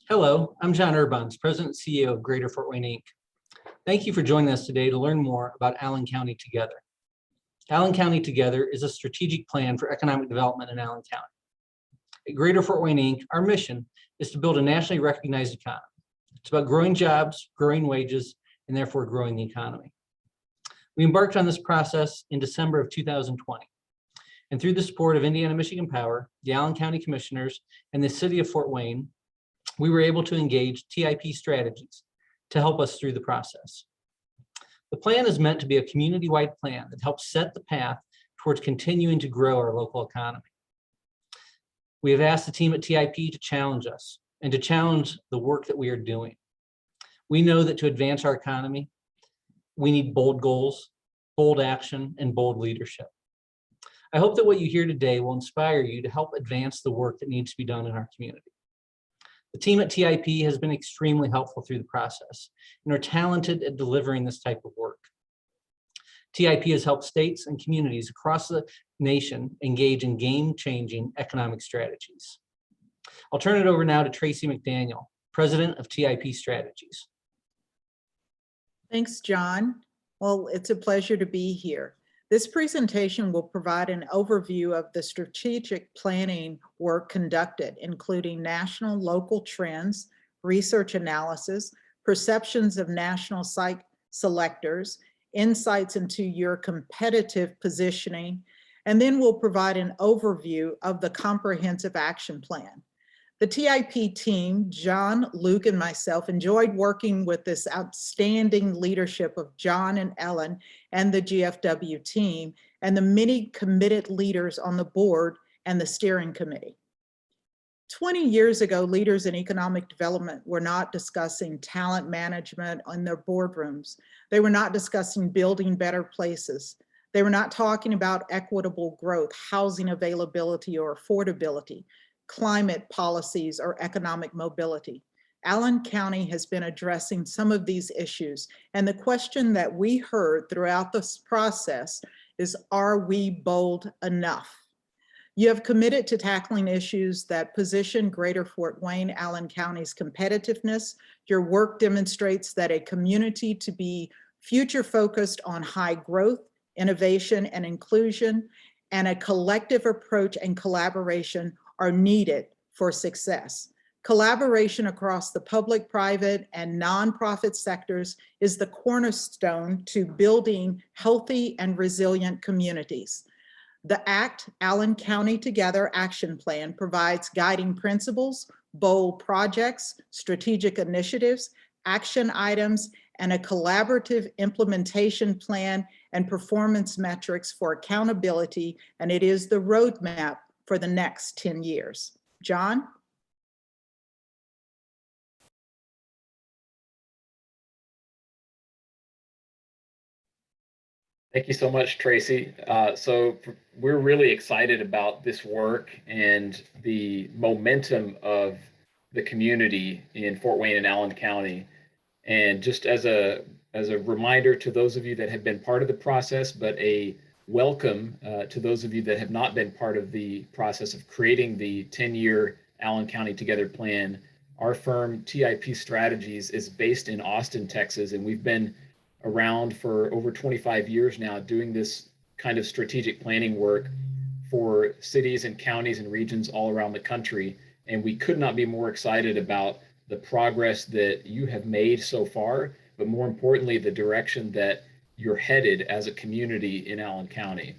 Hello, I'm John Urbans, President and CEO of Greater Fort Wayne, Inc. Thank you for joining us today to learn more about Allen County Together. Allen County Together is a strategic plan for economic development in Allen County. At Greater Fort Wayne, Inc., our mission is to build a nationally recognized economy. It's about growing jobs, growing wages, and therefore growing the economy. We embarked on this process in December of 2020. And through the support of Indiana Michigan Power, the Allen County Commissioners, and the City of Fort Wayne, we were able to engage TIP Strategies to help us through the process. The plan is meant to be a community-wide plan that helps set the path towards continuing to grow our local economy. We have asked the team at TIP to challenge us and to challenge the work that we are doing. We know that to advance our economy, we need bold goals, bold action, and bold leadership. I hope that what you hear today will inspire you to help advance the work that needs to be done in our community. The team at TIP has been extremely helpful through the process and are talented at delivering this type of work. TIP has helped states and communities across the nation engage in game-changing economic strategies. I'll turn it over now to Tracy McDaniel, President of TIP Strategies. Thanks, John. Well, it's a pleasure to be here. This presentation will provide an overview of the strategic planning work conducted, including national, local trends, research analysis, perceptions of national site selectors, insights into your competitive positioning, and then we'll provide an overview of the comprehensive action plan. The TIP team, John, Luke, and myself enjoyed working with this outstanding leadership of John and Ellen and the GFW team and the many committed leaders on the board and the steering committee. 20 years ago, leaders in economic development were not discussing talent management in their boardrooms. They were not discussing building better places. They were not talking about equitable growth, housing availability or affordability, climate policies, or economic mobility. Allen County has been addressing some of these issues, and the question that we heard throughout this process is, are we bold enough? You have committed to tackling issues that position Greater Fort Wayne, Allen County's competitiveness. Your work demonstrates that a community to be future-focused on high growth, innovation, and inclusion, and a collective approach and collaboration are needed for success. Collaboration across the public, private, and nonprofit sectors is the cornerstone to building healthy and resilient communities. The ACT, Allen County Together Action Plan provides guiding principles, bold projects, strategic initiatives, action items, and a collaborative implementation plan and performance metrics for accountability, and it is the roadmap for the next 10 years. John? Thank you so much, Tracy. So we're really excited about this work and the momentum of the community in Fort Wayne and Allen County. And just as a reminder to those of you that have been part of the process, but a welcome to those of you that have not been part of the process of creating the 10-year Allen County Together plan. Our firm, TIP Strategies, is based in Austin, Texas, and we've been around for over 25 years now doing this kind of strategic planning work for cities and counties and regions all around the country. And we could not be more excited about the progress that you have made so far, but more importantly, the direction that you're headed as a community in Allen County.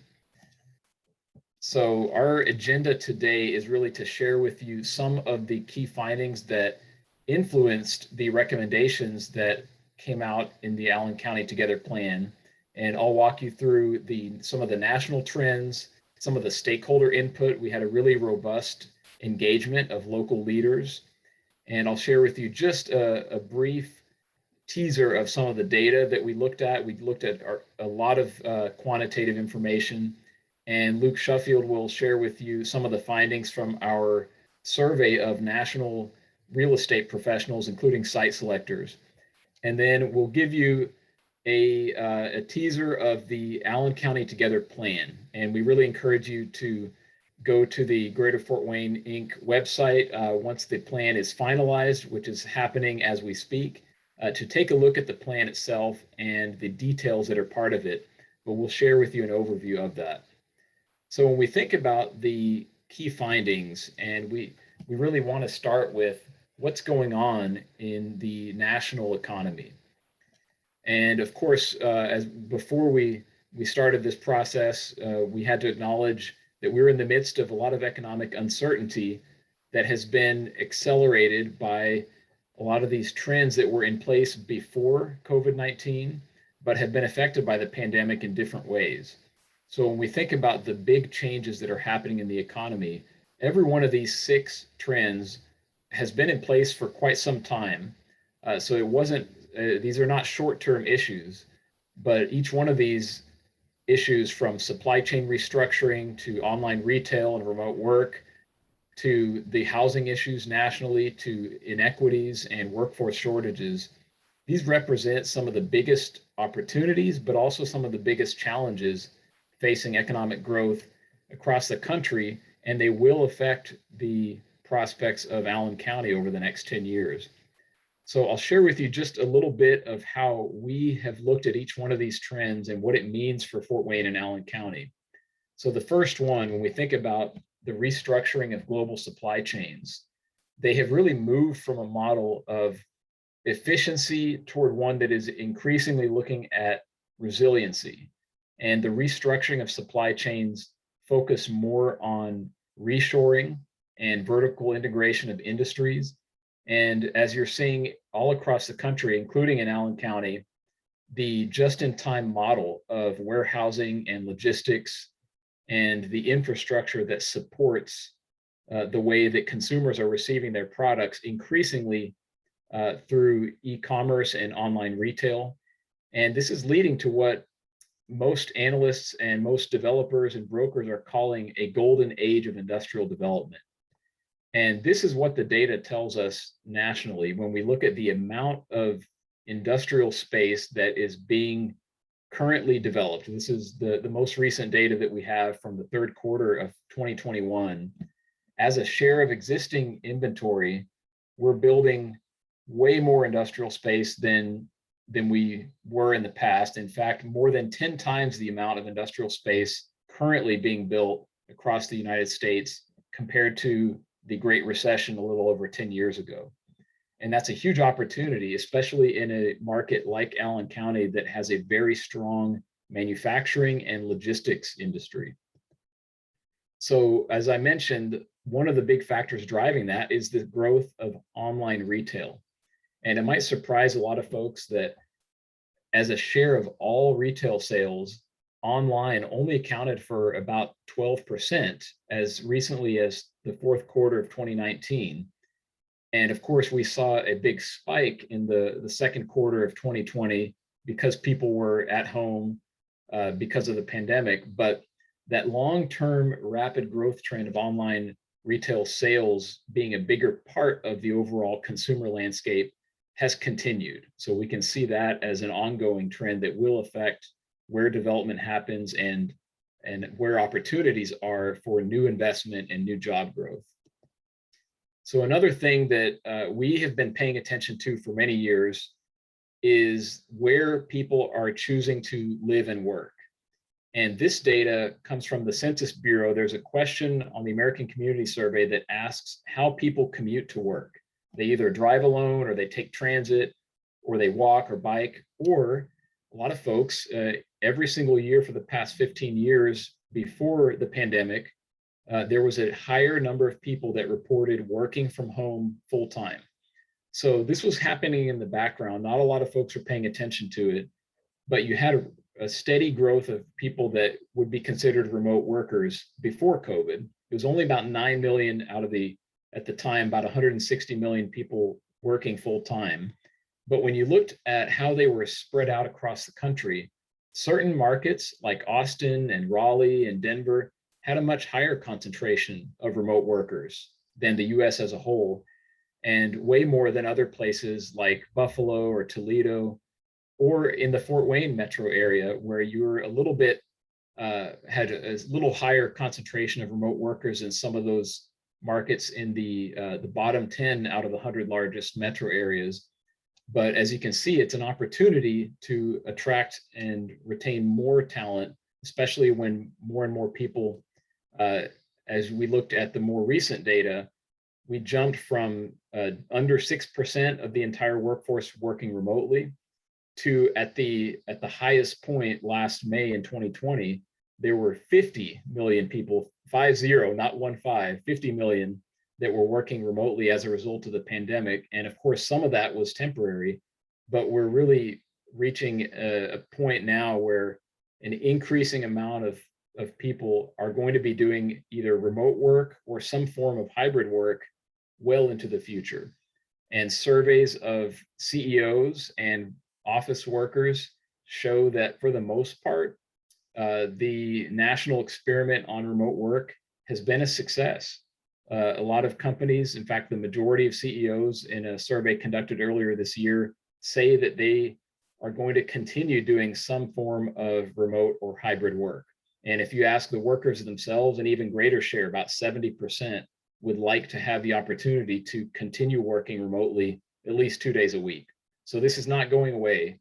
So our agenda today is really to share with you some of the key findings that influenced the recommendations that came out in the Allen County Together plan. And I'll walk you through some of the national trends, some of the stakeholder input. We had a really robust engagement of local leaders. And I'll share with you just a brief teaser of some of the data that we looked at. We looked at a lot of quantitative information, and Luke Shuffield will share with you some of the findings from our survey of national real estate professionals, including site selectors. And then we'll give you a teaser of the Allen County Together plan. And we really encourage you to go to the Greater Fort Wayne Inc. website once the plan is finalized, which is happening as we speak, to take a look at the plan itself and the details that are part of it. But we'll share with you an overview of that. So when we think about the key findings, and we really want to start with what's going on in the national economy. And of course, as before we started this process, we had to acknowledge that we're in the midst of a lot of economic uncertainty that has been accelerated by a lot of these trends that were in place before COVID-19, but have been affected by the pandemic in different ways. So when we think about the big changes that are happening in the economy, every one of these 6 trends has been in place for quite some time. So it wasn't, these are not short-term issues, but each one of these issues, from supply chain restructuring to online retail and remote work, to the housing issues nationally, to inequities and workforce shortages, these represent some of the biggest opportunities, but also some of the biggest challenges facing economic growth across the country, and they will affect the prospects of Allen County over the next 10 years. So I'll share with you just a little bit of how we have looked at each one of these trends and what it means for Fort Wayne and Allen County. So the first one, when we think about the restructuring of global supply chains, they have really moved from a model of efficiency toward one that is increasingly looking at resiliency. And the restructuring of supply chains focus more on reshoring and vertical integration of industries. And as you're seeing all across the country, including in Allen County, the just-in-time model of warehousing and logistics and the infrastructure that supports the way that consumers are receiving their products increasingly through e-commerce and online retail. And this is leading to what most analysts and most developers and brokers are calling a golden age of industrial development. And this is what the data tells us nationally when we look at the amount of industrial space that is being currently developed. This is the most recent data that we have from the third quarter of 2021. As a share of existing inventory, we're building way more industrial space than we were in the past. In fact, more than 10 times the amount of industrial space currently being built across the United States compared to the Great Recession a little over 10 years ago. And that's a huge opportunity, especially in a market like Allen County that has a very strong manufacturing and logistics industry. So as I mentioned, one of the big factors driving that is the growth of online retail. And it might surprise a lot of folks that as a share of all retail sales, online only accounted for about 12% as recently as the fourth quarter of 2019. And of course, we saw a big spike in the second quarter of 2020 because people were at home because of the pandemic. But that long-term rapid growth trend of online retail sales being a bigger part of the overall consumer landscape has continued. So we can see that as an ongoing trend that will affect where development happens and where opportunities are for new investment and new job growth. So another thing that we have been paying attention to for many years is where people are choosing to live and work. And this data comes from the Census Bureau. There's a question on the American Community Survey that asks how people commute to work. They either drive alone, or they take transit, or they walk or bike, or a lot of folks every single year for the past 15 years before the pandemic, there was a higher number of people that reported working from home full time. So this was happening in the background. Not a lot of folks were paying attention to it, but you had a steady growth of people that would be considered remote workers before COVID. It was only about 9 million out of at the time, about 160 million people working full time. But when you looked at how they were spread out across the country, certain markets like Austin and Raleigh and Denver had a much higher concentration of remote workers than the US as a whole, and way more than other places like Buffalo or Toledo, or in the Fort Wayne metro area, where you're a little bit had a little higher concentration of remote workers in some of those markets in the bottom 10 out of the 100 largest metro areas. But as you can see, it's an opportunity to attract and retain more talent, especially when more and more people, as we looked at the more recent data, we jumped from under 6% of the entire workforce working remotely to at the highest point last May in 2020, there were 50 million people, 50, not 15, 50 million that were working remotely as a result of the pandemic. And of course, some of that was temporary, but we're really reaching a point now where an increasing amount of people are going to be doing either remote work or some form of hybrid work well into the future. And surveys of CEOs and office workers show that for the most part, the national experiment on remote work has been a success. A lot of companies, in fact, the majority of CEOs in a survey conducted earlier this year say that they are going to continue doing some form of remote or hybrid work. And if you ask the workers themselves, an even greater share, about 70%, would like to have the opportunity to continue working remotely at least 2 days a week. So this is not going away.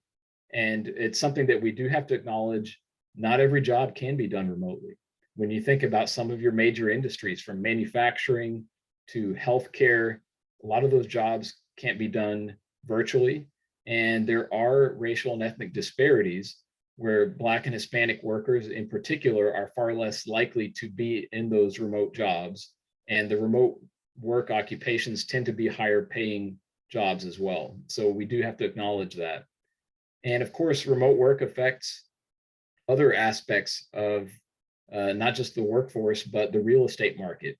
And it's something that we do have to acknowledge. Not every job can be done remotely. When you think about some of your major industries, from manufacturing to healthcare, a lot of those jobs can't be done virtually. And there are racial and ethnic disparities where Black and Hispanic workers in particular are far less likely to be in those remote jobs. And the remote work occupations tend to be higher paying jobs as well. So we do have to acknowledge that. And of course, remote work affects other aspects of not just the workforce, but the real estate market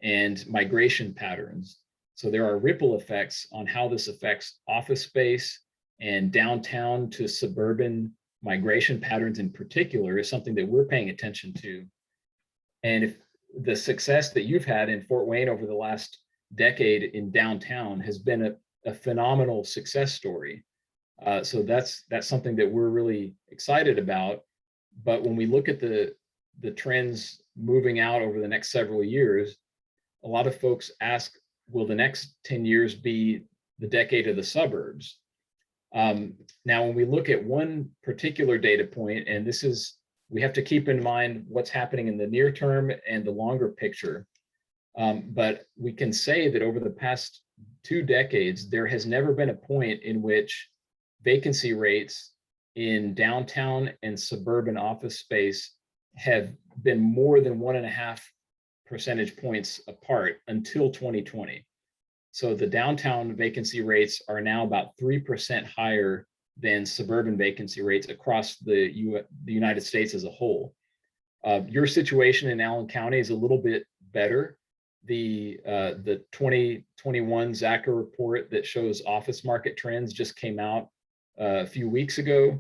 and migration patterns. So there are ripple effects on how this affects office space, and downtown to suburban migration patterns in particular is something that we're paying attention to. And if the success that you've had in Fort Wayne over the last decade in downtown has been a phenomenal success story. So that's something that we're really excited about. But when we look at the trends moving out over the next several years, a lot of folks ask, will the next 10 years be the decade of the suburbs? Now, when we look at one particular data point, and this is, we have to keep in mind what's happening in the near term and the longer picture. But we can say that over the past 2 decades, there has never been a point in which vacancy rates in downtown and suburban office space have been more than 1.5 percentage points apart until 2020. So the downtown vacancy rates are now about 3% higher than suburban vacancy rates across the United States as a whole. Your situation in Allen County is a little bit better. The 2021 Zaka report that shows office market trends just came out a few weeks ago,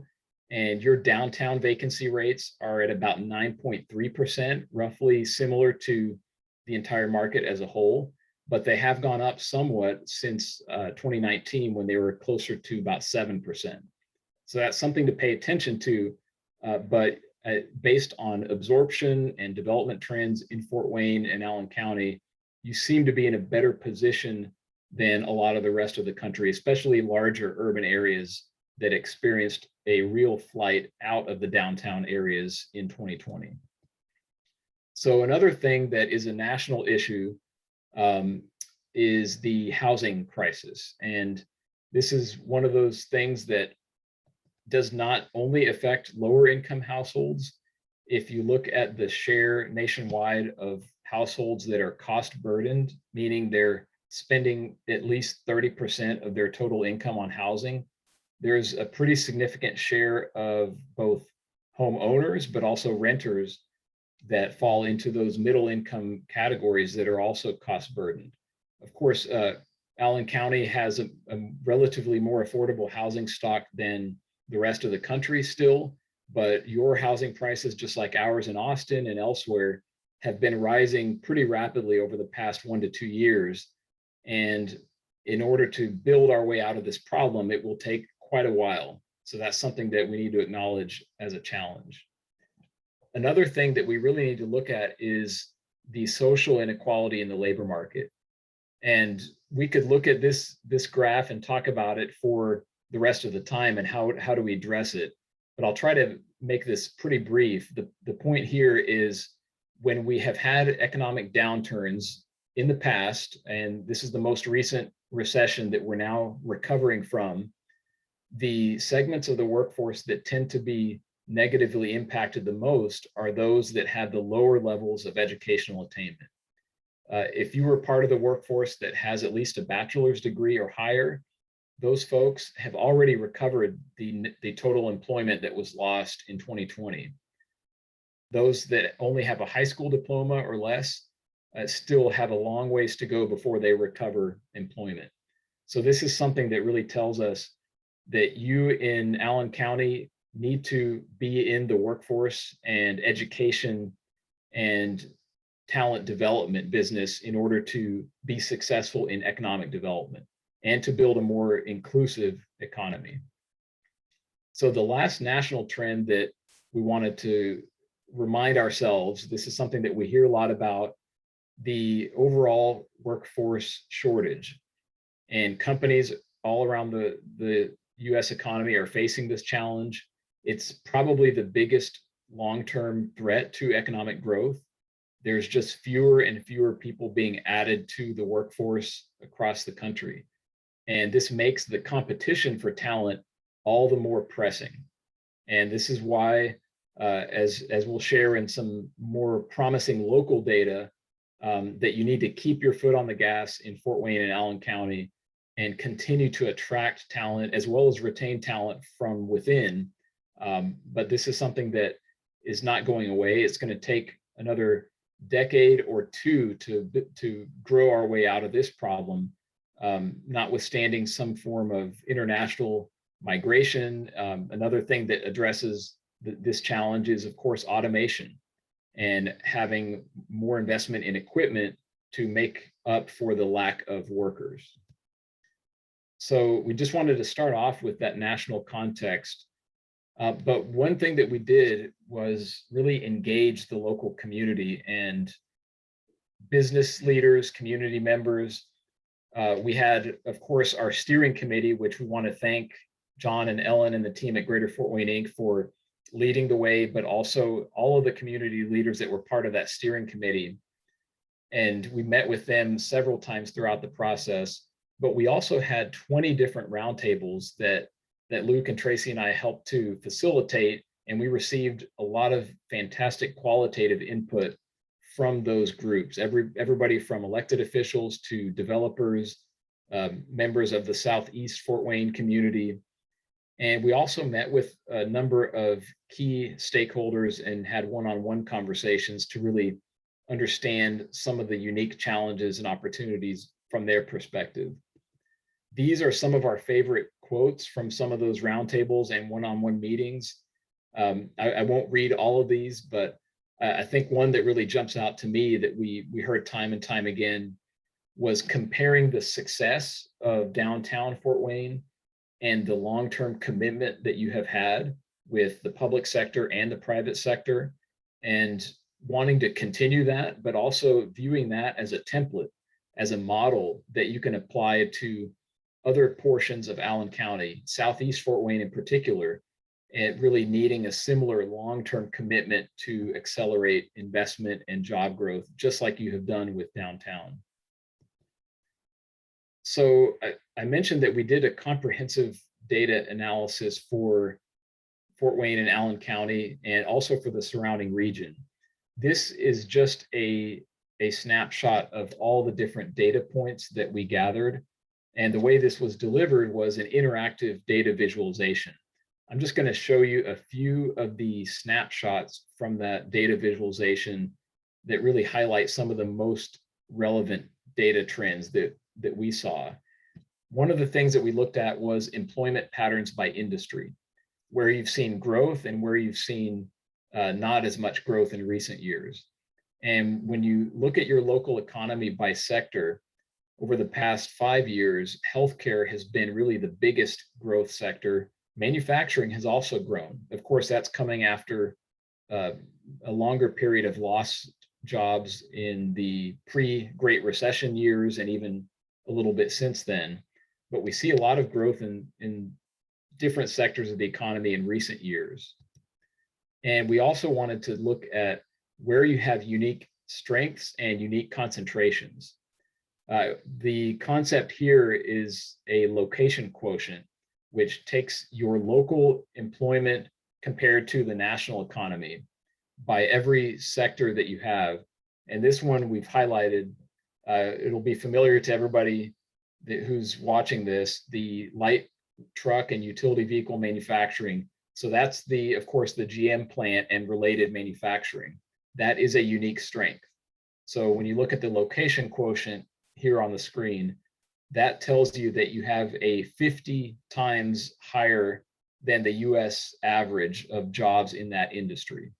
and your downtown vacancy rates are at about 9.3%, roughly similar to the entire market as a whole, but they have gone up somewhat since 2019 when they were closer to about 7%. So that's something to pay attention to, but based on absorption and development trends in Fort Wayne and Allen County, you seem to be in a better position than a lot of the rest of the country, especially larger urban areas that experienced a real flight out of the downtown areas in 2020. So another thing that is a national issue is the housing crisis. And this is one of those things that does not only affect lower income households. If you look at the share nationwide of households that are cost burdened, meaning they're spending at least 30% of their total income on housing, there's a pretty significant share of both homeowners, but also renters that fall into those middle income categories that are also cost burdened. Of course, Allen County has a relatively more affordable housing stock than the rest of the country still, but your housing prices, just like ours in Austin and elsewhere, have been rising pretty rapidly over the past 1 to 2 years. And in order to build our way out of this problem, it will take quite a while. So that's something that we need to acknowledge as a challenge. Another thing that we really need to look at is the social inequality in the labor market. And we could look at this graph and talk about it for the rest of the time and how do we address it. But I'll try to make this pretty brief. The point here is when we have had economic downturns in the past, and this is the most recent recession that we're now recovering from, the segments of the workforce that tend to be negatively impacted the most are those that have the lower levels of educational attainment. If you were part of the workforce that has at least a bachelor's degree or higher, those folks have already recovered the total employment that was lost in 2020. Those that only have a high school diploma or less still have a long ways to go before they recover employment. So this is something that really tells us that you in Allen County need to be in the workforce and education and talent development business in order to be successful in economic development and to build a more inclusive economy. So the last national trend that we wanted to remind ourselves, this is something that we hear a lot about, the overall workforce shortage. And companies all around the US economy are facing this challenge. It's probably the biggest long-term threat to economic growth. There's just fewer and fewer people being added to the workforce across the country. And this makes the competition for talent all the more pressing. And this is why, as we'll share in some more promising local data, that you need to keep your foot on the gas in Fort Wayne and Allen County and continue to attract talent as well as retain talent from within. But this is something that is not going away. It's going to take another decade or two to grow our way out of this problem, notwithstanding some form of international migration. Another thing that addresses this challenge is, of course, automation and having more investment in equipment to make up for the lack of workers. So we just wanted to start off with that national context. But one thing that we did was really engage the local community and business leaders, community members. We had, of course, our steering committee, which we want to thank John and Ellen and the team at Greater Fort Wayne Inc. for leading the way, but also all of the community leaders that were part of that steering committee. And we met with them several times throughout the process, but we also had 20 different roundtables that Luke and Tracy and I helped to facilitate, and we received a lot of fantastic qualitative input from those groups, everybody from elected officials to developers, members of the Southeast Fort Wayne community. And we also met with a number of key stakeholders and had one-on-one conversations to really understand some of the unique challenges and opportunities from their perspective. These are some of our favorite quotes from some of those roundtables and one-on-one meetings. I won't read all of these, but I think one that really jumps out to me that we heard time and time again was comparing the success of downtown Fort Wayne and the long-term commitment that you have had with the public sector and the private sector, and wanting to continue that, but also viewing that as a template, as a model that you can apply to other portions of Allen County, Southeast Fort Wayne in particular, and really needing a similar long-term commitment to accelerate investment and job growth, just like you have done with downtown. So I mentioned that we did a comprehensive data analysis for Fort Wayne and Allen County, and also for the surrounding region. This is just a snapshot of all the different data points that we gathered. And the way this was delivered was an interactive data visualization. I'm just going to show you a few of the snapshots from that data visualization that really highlight some of the most relevant data trends that we saw. One of the things that we looked at was employment patterns by industry, where you've seen growth and where you've seen not as much growth in recent years. And when you look at your local economy by sector, over the past 5 years, healthcare has been really the biggest growth sector. Manufacturing has also grown. Of course, that's coming after a longer period of lost jobs in the pre-Great Recession years and even a little bit since then. But we see a lot of growth in different sectors of the economy in recent years. And we also wanted to look at where you have unique strengths and unique concentrations. The concept here is a location quotient, which takes your local employment compared to the national economy by every sector that you have. And this one we've highlighted, it'll be familiar to everybody who's watching this, the light truck and utility vehicle manufacturing. So that's of course, the GM plant and related manufacturing. That is a unique strength. So when you look at the location quotient here on the screen, that tells you that you have a 50 times higher than the US average of jobs in that industry,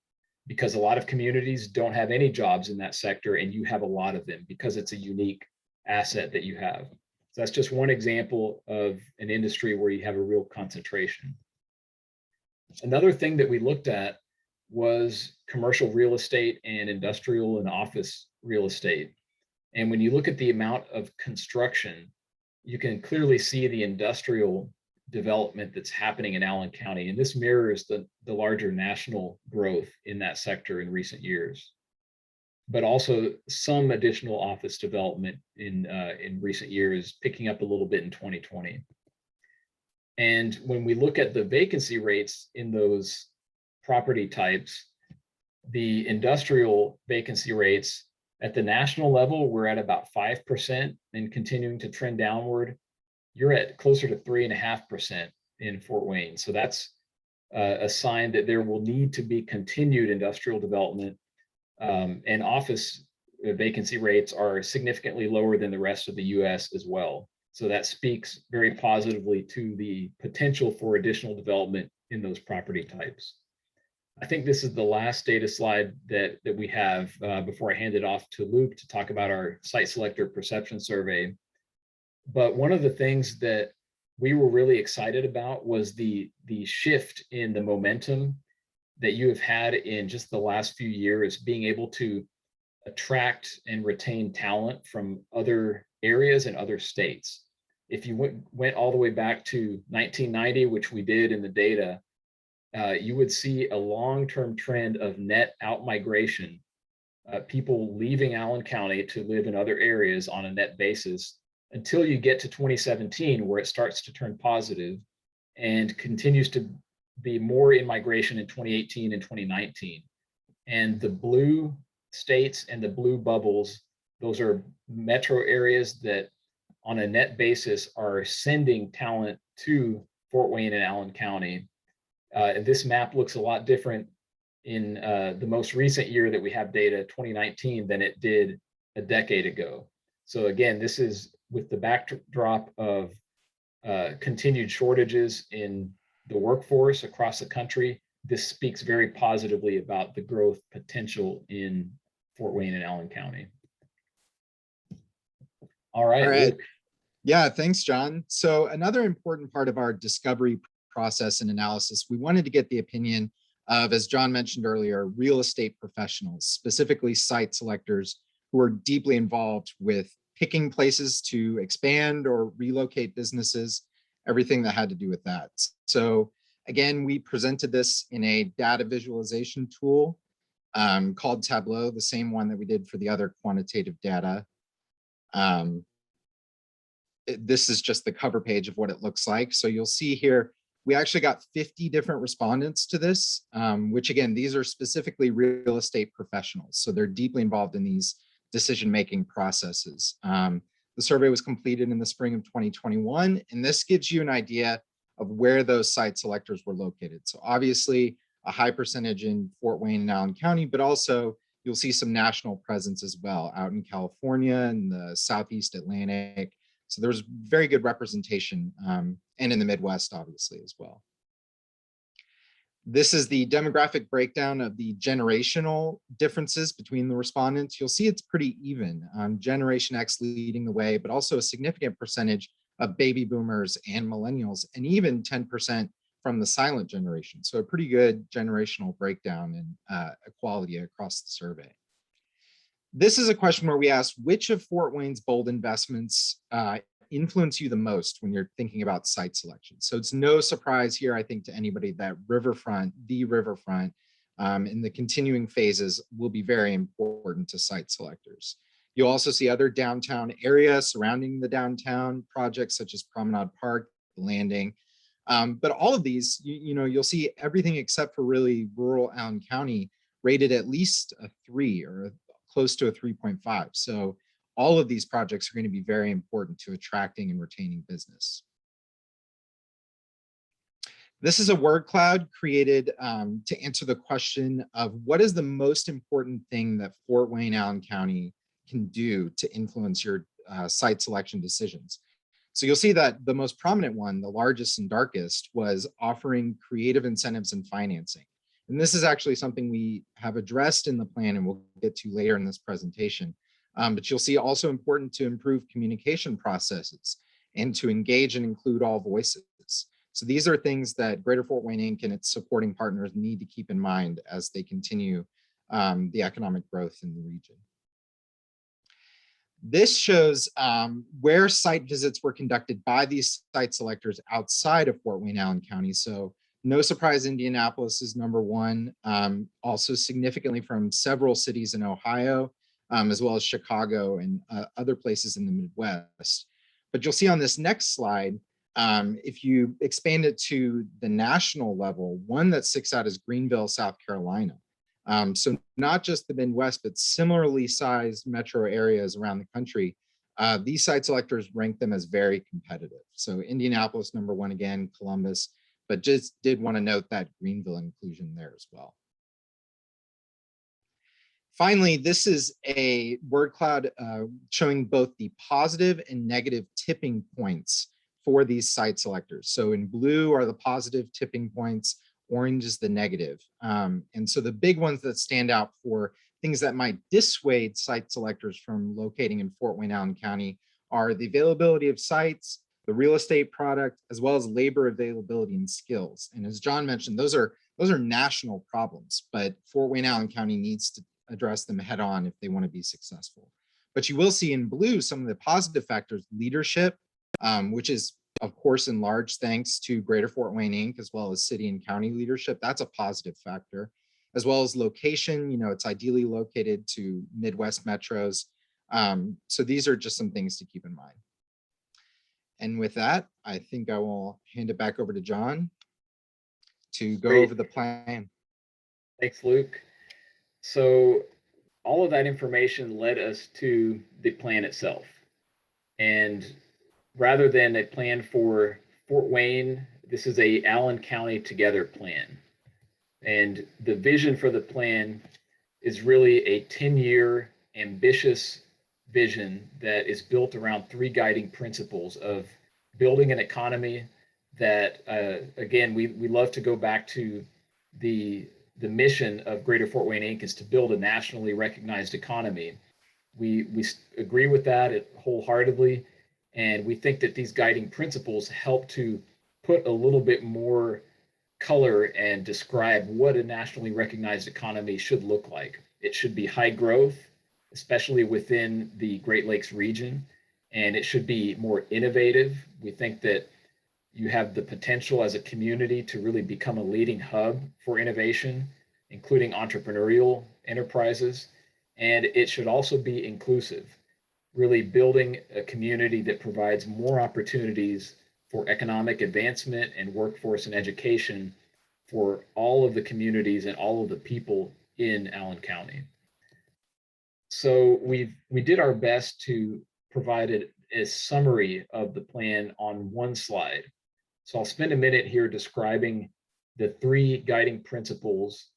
because a lot of communities don't have any jobs in that sector and you have a lot of them because it's a unique asset that you have. So that's just one example of an industry where you have a real concentration. Another thing that we looked at was commercial real estate and industrial and office real estate. And when you look at the amount of construction, you can clearly see the industrial development that's happening in Allen County. And this mirrors the larger national growth in that sector in recent years, but also some additional office development in recent years, picking up a little bit in 2020. And when we look at the vacancy rates in those property types, the industrial vacancy rates at the national level, we're at about 5% and continuing to trend downward. You're at closer to 3.5% in Fort Wayne. So that's a sign that there will need to be continued industrial development, and office vacancy rates are significantly lower than the rest of the US as well. So that speaks very positively to the potential for additional development in those property types. I think this is the last data slide that we have before I hand it off to Luke to talk about our site selector perception survey. But one of the things that we were really excited about was the shift in the momentum that you have had in just the last few years, being able to attract and retain talent from other areas and other states. If you went all the way back to 1990, which we did in the data, you would see a long-term trend of net out-migration, people leaving Allen County to live in other areas on a net basis, until you get to 2017, where it starts to turn positive and continues to be more in migration in 2018 and 2019. And the blue states and the blue bubbles, those are metro areas that on a net basis are sending talent to Fort Wayne and Allen County. This map looks a lot different in the most recent year that we have data, 2019, than it did a decade ago. So again, this is with the backdrop of continued shortages in the workforce across the country. This speaks very positively about the growth potential in Fort Wayne and Allen County. All right. Luke. Yeah, thanks, John. So another important part of our discovery process and analysis, we wanted to get the opinion of, as John mentioned earlier, real estate professionals, specifically site selectors who are deeply involved with picking places to expand or relocate businesses, everything that had to do with that. So again, we presented this in a data visualization tool called Tableau, the same one that we did for the other quantitative data. This is just the cover page of what it looks like. So you'll see here, we actually got 50 different respondents to this, which again, these are specifically real estate professionals. So they're deeply involved in these decision-making processes. The survey was completed in the spring of 2021, and this gives you an idea of where those site selectors were located. So obviously a high percentage in Fort Wayne and Allen County, but also you'll see some national presence as well out in California and the Southeast Atlantic. So there's very good representation, and in the Midwest, obviously, as well. This is the demographic breakdown of the generational differences between the respondents. You'll see it's pretty even. Generation X leading the way, but also a significant percentage of baby boomers and millennials, and even 10% from the silent generation. So a pretty good generational breakdown in equality across the survey. This is a question where we asked which of Fort Wayne's bold investments influence you the most when you're thinking about site selection. So it's no surprise here, I think, to anybody that the riverfront, in the continuing phases will be very important to site selectors. You'll also see other downtown areas surrounding the downtown projects such as Promenade Park, the Landing. But all of these, you'll see everything except for really rural Allen County rated at least a 3 or close to a 3.5. So all of these projects are going to be very important to attracting and retaining business. This is a word cloud created to answer the question of what is the most important thing that Fort Wayne Allen County can do to influence your site selection decisions. So you'll see that the most prominent one, the largest and darkest, was offering creative incentives and financing. And this is actually something we have addressed in the plan and we'll get to later in this presentation. But you'll see also important to improve communication processes and to engage and include all voices. So these are things that Greater Fort Wayne Inc. and its supporting partners need to keep in mind as they continue the economic growth in the region. This shows where site visits were conducted by these site selectors outside of Fort Wayne Allen County. So no surprise, Indianapolis is #1, also significantly from several cities in Ohio, as well as Chicago and other places in the Midwest. But you'll see on this next slide, if you expand it to the national level, one that sticks out is Greenville, South Carolina. So not just the Midwest, but similarly sized metro areas around the country. These site selectors rank them as very competitive. So Indianapolis #1 again, Columbus, but just did want to note that Greenville inclusion there as well. Finally, this is a word cloud showing both the positive and negative tipping points for these site selectors. So in blue are the positive tipping points, orange is the negative. And so the big ones that stand out for things that might dissuade site selectors from locating in Fort Wayne Allen County are the availability of sites, the real estate product, as well as labor availability and skills. And as John mentioned, those are national problems, but Fort Wayne Allen County needs to address them head on if they want to be successful. But you will see in blue some of the positive factors: leadership, which is of course in large thanks to Greater Fort Wayne Inc., as well as city and county leadership. That's a positive factor, as well as location. It's ideally located to Midwest metros. So these are just some things to keep in mind. And with that, I think I will hand it back over to John to go over the plan. Thanks, Luke. So all of that information led us to the plan itself. And rather than a plan for Fort Wayne, this is a Allen County Together plan. And the vision for the plan is really a 10-year ambitious vision that is built around 3 guiding principles of building an economy that, again, we love to go back to the mission of Greater Fort Wayne Inc. is to build a nationally recognized economy. We agree with that wholeheartedly, and we think that these guiding principles help to put a little bit more color and describe what a nationally recognized economy should look like. It should be high growth, especially within the Great Lakes region, and it should be more innovative. We think that you have the potential as a community to really become a leading hub for innovation, including entrepreneurial enterprises. And it should also be inclusive, really building a community that provides more opportunities for economic advancement and workforce and education for all of the communities and all of the people in Allen County. So we did our best to provide a summary of the plan on one slide. So I'll spend a minute here describing the 3 guiding principles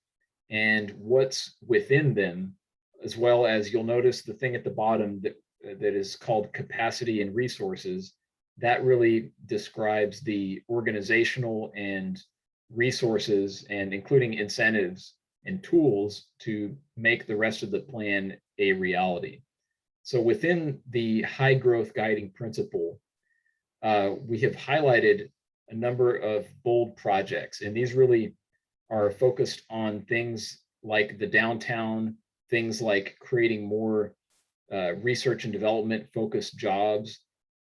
and what's within them, as well as you'll notice the thing at the bottom that is called capacity and resources. That really describes the organizational and resources, and including incentives and tools to make the rest of the plan a reality. So within the high growth guiding principle, we have highlighted a number of bold projects, and these really are focused on things like the downtown, things like creating more research and development focused jobs,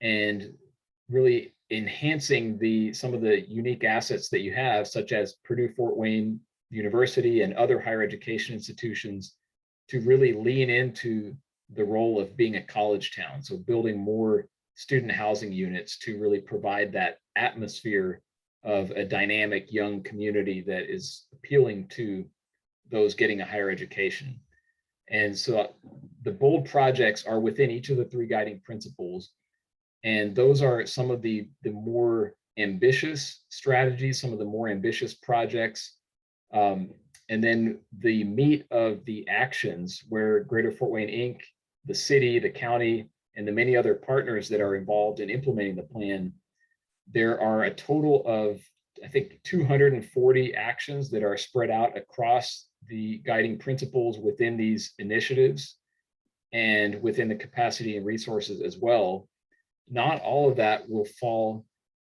and really enhancing some of the unique assets that you have, such as Purdue Fort Wayne University and other higher education institutions, to really lean into the role of being a college town. So building more student housing units to really provide that atmosphere of a dynamic young community that is appealing to those getting a higher education. And so the bold projects are within each of the 3 guiding principles. And those are some of the more ambitious strategies, some of the more ambitious projects. And then the meat of the actions where Greater Fort Wayne, Inc., the city, the county, and the many other partners that are involved in implementing the plan, there are a total of, I think, 240 actions that are spread out across the guiding principles within these initiatives and within the capacity and resources as well. Not all of that will fall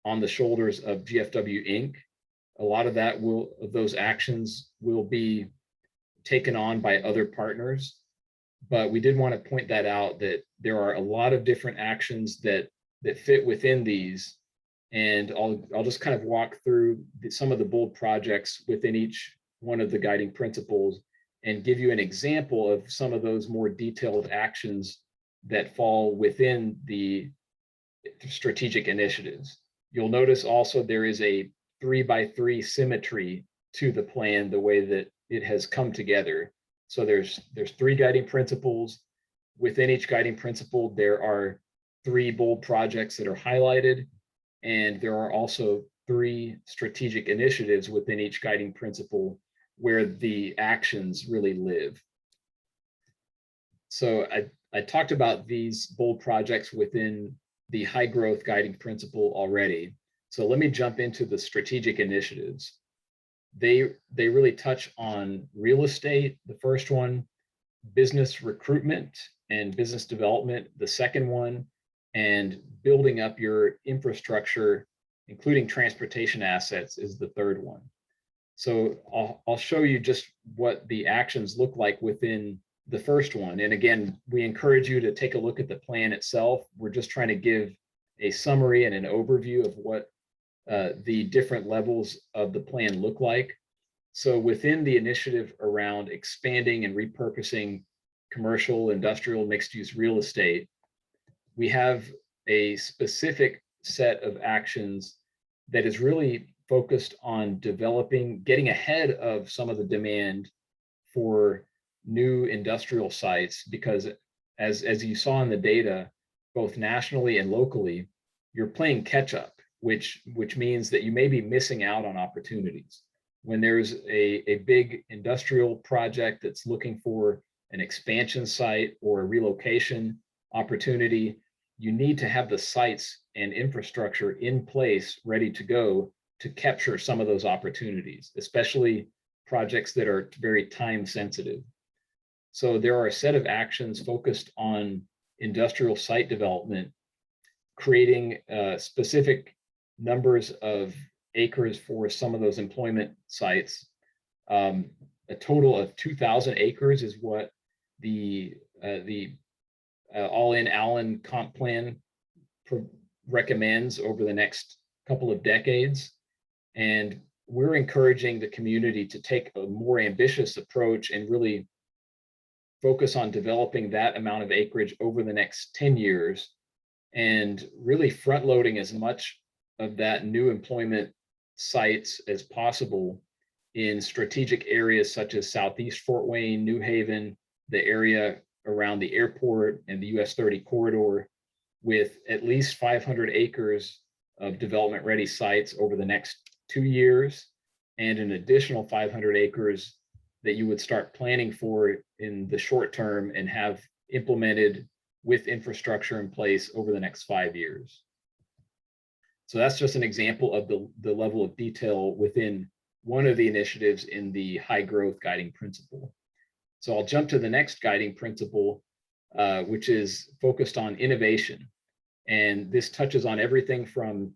on the shoulders of GFW Inc. A lot of those actions will be taken on by other partners. But we did want to point that out, that there are a lot of different actions that fit within these. And I'll just kind of walk through some of the bold projects within each one of the guiding principles and give you an example of some of those more detailed actions that fall within the strategic initiatives. You'll notice also there is a 3x3 symmetry to the plan, the way that it has come together. So there's 3 guiding principles. Within each guiding principle, there are 3 bold projects that are highlighted, and there are also 3 strategic initiatives within each guiding principle where the actions really live. So I talked about these bold projects within the high growth guiding principle already. So let me jump into the strategic initiatives. They really touch on real estate, the first one, business recruitment and business development, the second one, and building up your infrastructure, including transportation assets, is the third one. So I'll show you just what the actions look like within the first one. And again, we encourage you to take a look at the plan itself. We're just trying to give a summary and an overview of what the different levels of the plan look like. So within the initiative around expanding and repurposing commercial, industrial, mixed-use real estate, we have a specific set of actions that is really focused on getting ahead of some of the demand for new industrial sites, because as you saw in the data, both nationally and locally, you're playing catch up, which means that you may be missing out on opportunities. When there's a big industrial project that's looking for an expansion site or a relocation opportunity, you need to have the sites and infrastructure in place ready to go to capture some of those opportunities, especially projects that are very time sensitive. So there are a set of actions focused on industrial site development, creating specific numbers of acres for some of those employment sites. A total of 2,000 acres is what the all-in Allen comp plan recommends over the next couple of decades. And we're encouraging the community to take a more ambitious approach and really focus on developing that amount of acreage over the next 10 years and really front loading as much of that new employment sites as possible in strategic areas such as Southeast Fort Wayne, New Haven, the area around the airport and the US 30 corridor, with at least 500 acres of development ready sites over the next 2 years, and an additional 500 acres that you would start planning for in the short term and have implemented with infrastructure in place over the next 5 years. So that's just an example of the level of detail within one of the initiatives in the high growth guiding principle. So I'll jump to the next guiding principle, which is focused on innovation. And this touches on everything from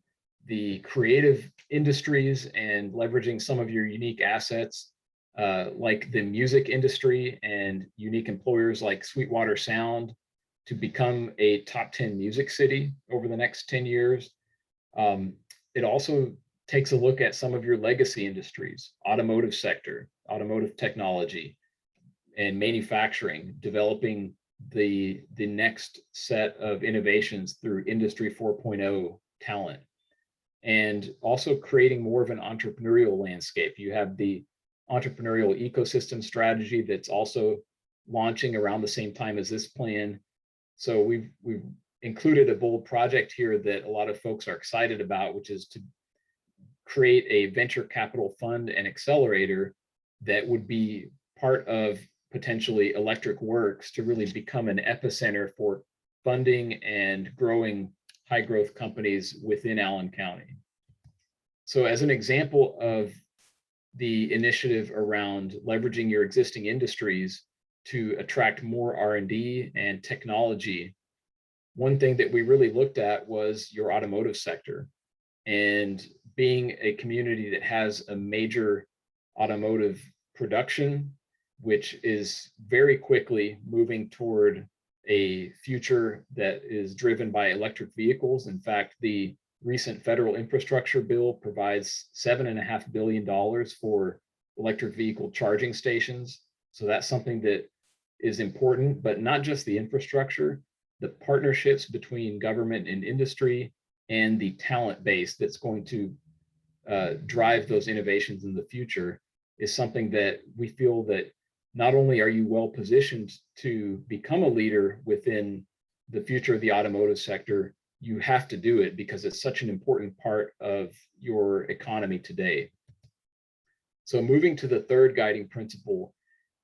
the creative industries and leveraging some of your unique assets, like the music industry and unique employers like Sweetwater Sound, to become a top 10 music city over the next 10 years. It also takes a look at some of your legacy industries, automotive sector, automotive technology, and manufacturing, developing the next set of innovations through Industry 4.0 talent, and also creating more of an entrepreneurial landscape. You have the entrepreneurial ecosystem strategy that's also launching around the same time as this plan. So we've included a bold project here that a lot of folks are excited about, which is to create a venture capital fund and accelerator that would be part of potentially Electric Works to really become an epicenter for funding and growing high growth companies within Allen County. So as an example of the initiative around leveraging your existing industries to attract more R&D and technology, one thing that we really looked at was your automotive sector. And being a community that has a major automotive production, which is very quickly moving toward a future that is driven by electric vehicles. In fact, the recent federal infrastructure bill provides $7.5 billion for electric vehicle charging stations. So that's something that is important, but not just the infrastructure, the partnerships between government and industry, and the talent base that's going to drive those innovations in the future is something that we feel that not only are you well positioned to become a leader within the future of the automotive sector, you have to do it because it's such an important part of your economy today. So moving to the third guiding principle,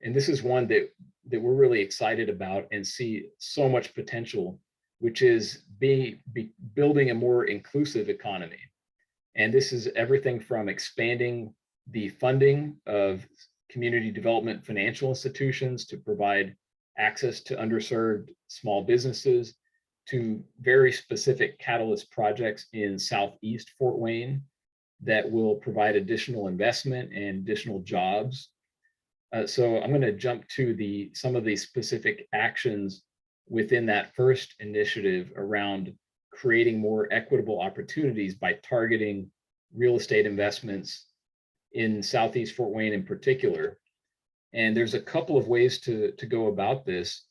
and this is one that we're really excited about and see so much potential, which is building a more inclusive economy. And this is everything from expanding the funding of community development financial institutions to provide access to underserved small businesses, to very specific catalyst projects in Southeast Fort Wayne that will provide additional investment and additional jobs. So I'm going to jump to some of the specific actions within that first initiative around creating more equitable opportunities by targeting real estate investments in Southeast Fort Wayne in particular. And there's a couple of ways to go about this,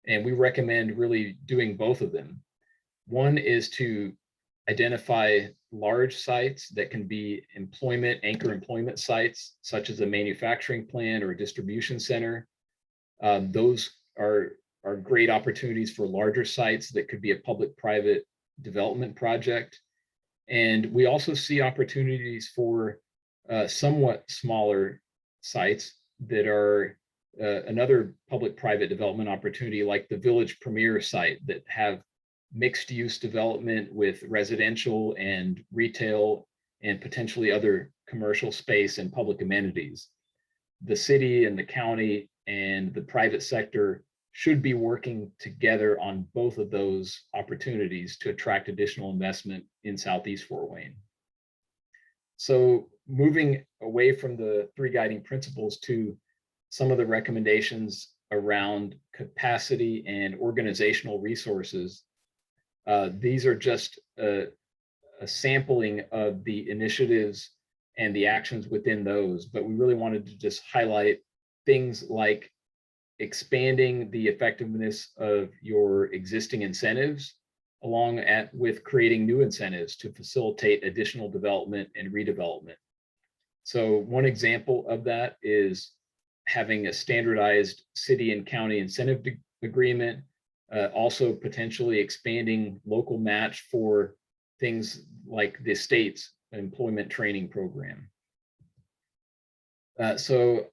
and we recommend really doing both of them. One is to identify large sites that can be anchor employment sites, such as a manufacturing plant or a distribution center. Those are great opportunities for larger sites that could be a public-private development project. And we also see opportunities for somewhat smaller sites that are another public-private development opportunity, like the Village Premier site that have mixed use development with residential and retail and potentially other commercial space and public amenities. The city and the county and the private sector should be working together on both of those opportunities to attract additional investment in Southeast Fort Wayne. So moving away from the three guiding principles to some of the recommendations around capacity and organizational resources, these are just a sampling of the initiatives and the actions within those, but we really wanted to just highlight things like expanding the effectiveness of your existing incentives, along with creating new incentives to facilitate additional development and redevelopment. So one example of that is having a standardized city and county incentive agreement, also potentially expanding local match for things like the state's employment training program. So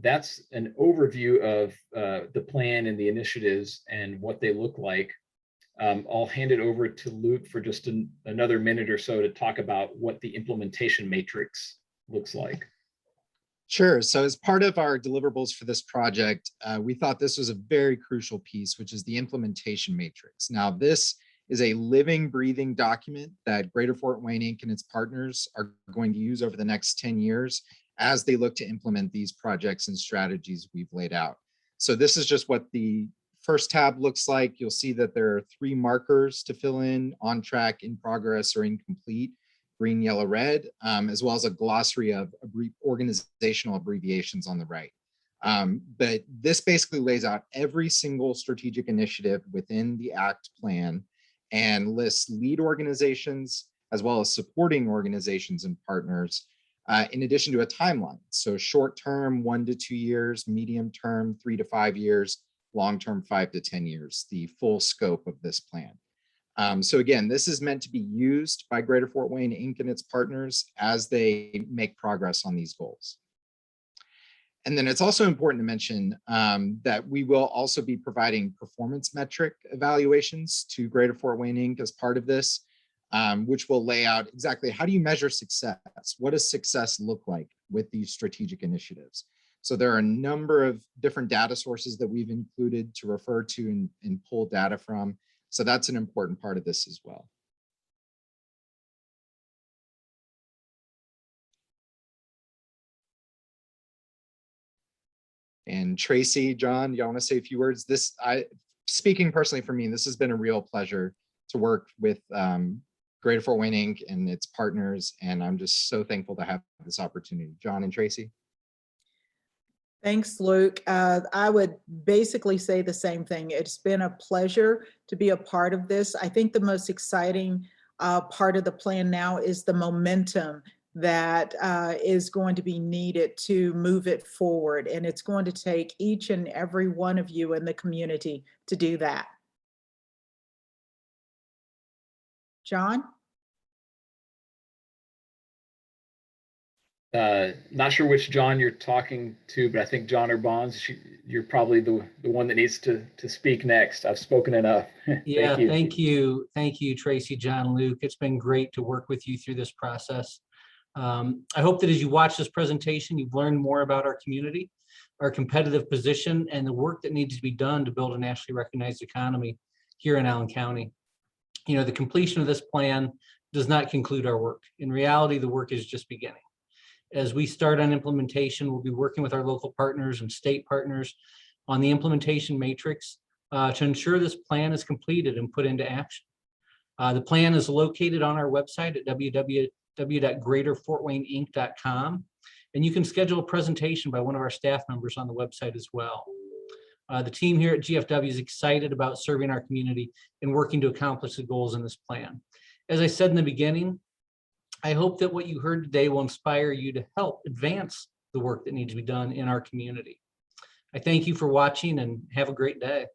that's an overview of the plan and the initiatives and what they look like. I'll hand it over to Luke for just another minute or so to talk about what the implementation matrix looks like. Sure. So as part of our deliverables for this project, we thought this was a very crucial piece, which is the implementation matrix. Now, this is a living, breathing document that Greater Fort Wayne Inc. and its partners are going to use over the next 10 years as they look to implement these projects and strategies we've laid out. So this is just what the first tab looks like. You'll see that there are 3 markers to fill in: on track, in progress, or incomplete, green, yellow, red, as well as a glossary of organizational abbreviations on the right. But this basically lays out every single strategic initiative within the ACT plan and lists lead organizations as well as supporting organizations and partners, in addition to a timeline. So short term, 1 to 2 years, medium term, 3 to 5 years, long term, 5 to 10 years, the full scope of this plan. So again, this is meant to be used by Greater Fort Wayne Inc. and its partners as they make progress on these goals. And then it's also important to mention that we will also be providing performance metric evaluations to Greater Fort Wayne Inc. as part of this, which will lay out exactly how do you measure success? What does success look like with these strategic initiatives? So there are a number of different data sources that we've included to refer to and pull data from. So that's an important part of this as well. And Tracy, John, y'all want to say a few words? Speaking personally for me, this has been a real pleasure to work with Greater Fort Wayne Inc. and its partners, and I'm just so thankful to have this opportunity. John and Tracy. Thanks, Luke. I would basically say the same thing. It's been a pleasure to be a part of this. I think the most exciting part of the plan now is the momentum that is going to be needed to move it forward. And it's going to take each and every one of you in the community to do that. John? Not sure which John you're talking to, but I think John or Bonds, you're probably the one that needs to speak next. I've spoken enough. Yeah, Thank you. thank you, Tracy, John, Luke. It's been great to work with you through this process. I hope that as you watch this presentation, you've learned more about our community, our competitive position, and the work that needs to be done to build a nationally recognized economy here in Allen County. You know, the completion of this plan does not conclude our work. In reality, the work is just beginning. As we start on implementation, we'll be working with our local partners and state partners on the implementation matrix to ensure this plan is completed and put into action. The plan is located on our website at www.greaterfortwayneinc.com, and you can schedule a presentation by one of our staff members on the website as well. The team here at GFW is excited about serving our community and working to accomplish the goals in this plan. As I said in the beginning, I hope that what you heard today will inspire you to help advance the work that needs to be done in our community. I thank you for watching and have a great day.